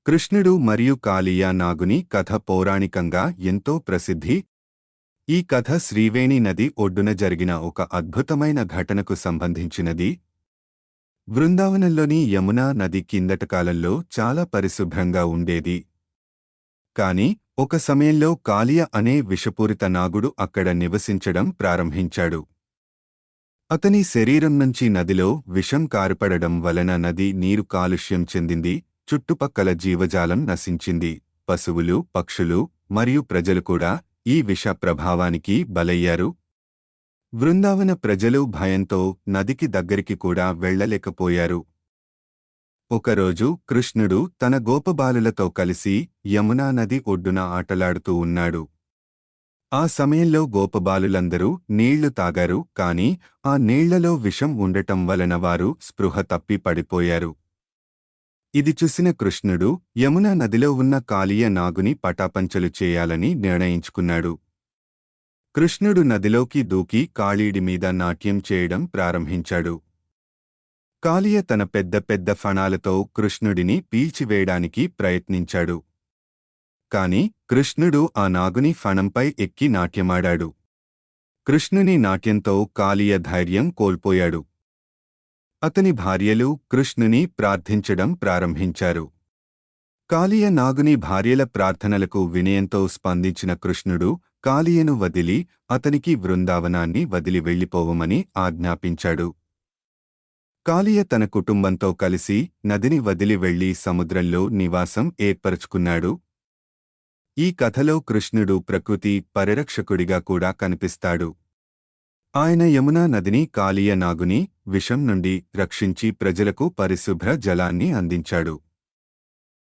కృష్ణుడు మరియు కాళీయ నాగుని కథ పౌరాణికంగా ఎంతో ప్రసిద్ధి. ఈ కథ శ్రీవేణి నది ఒడ్డున జరిగిన ఒక అద్భుతమైన ఘటనకు సంబంధించినది. బృందావనంలోని యమునా నది కిందట కాలంలో చాలా పరిశుభ్రంగా ఉండేది. కాని ఒక సమయంలో కాళీయ అనే విషపూరిత నాగుడు అక్కడ నివసించడం ప్రారంభించాడు. అతని శరీరం నుంచి నదిలో విషం కారుపడడం వలన నది నీరు కాలుష్యం చెందింది. చుట్టుపక్కల జీవజాలం నశించింది. పశువులు, పక్షులు మరియు ప్రజలు కూడా ఈ విష ప్రభావానికి బలయ్యారు. బృందావన ప్రజలు భయంతో నదికి దగ్గరికి కూడా వెళ్లలేకపోయారు. ఒకరోజు కృష్ణుడు తన గోపబాలులతో కలిసి యమునా నది ఒడ్డున ఆటలాడుతూ ఉన్నాడు. ఆ సమయంలో గోపబాలులందరూ నీళ్లు తాగారు, కాని ఆ నీళ్లలో విషం ఉండటం వలన వారు స్పృహ తప్పి పడిపోయారు. ఇది చూసిన కృష్ణుడు యమునా నదిలో ఉన్న కాళీయ నాగుని పటాపంచలు చేయాలని నిర్ణయించుకున్నాడు. కృష్ణుడు నదిలోకి దూకి కాళీడి మీద నాట్యం చేయడం ప్రారంభించాడు. కాళీయ తన పెద్ద పెద్ద ఫణాలతో కృష్ణుడిని పీల్చివేయడానికి ప్రయత్నించాడు. కాని కృష్ణుడు ఆ నాగుని ఫణంపై ఎక్కి నాట్యమాడాడు. కృష్ణుని నాట్యంతో కాళీయ ధైర్యం కోల్పోయాడు. అతని భార్యలు కృష్ణుని ప్రార్థించడం ప్రారంభించారు. కాళీయ నాగుని భార్యల ప్రార్థనలకు వినయంతో స్పందించిన కృష్ణుడు కాళీయను వదిలి అతనికి బృందావనాన్ని వదిలి వెళ్ళిపోవమని ఆజ్ఞాపించాడు. కాళీయ తన కుటుంబంతో కలిసి నదిని వదిలి వెళ్లి సముద్రంలో నివాసం ఏర్పరచుకున్నాడు. ఈ కథలో కృష్ణుడు ప్రకృతి పరిరక్షకుడిగా కూడా కనిపిస్తాడు. ఆయన యమునా నదిని కాళీయ నాగుని విషం నుండి రక్షించి ప్రజలకు పరిశుభ్ర జలాన్ని అందించాడు.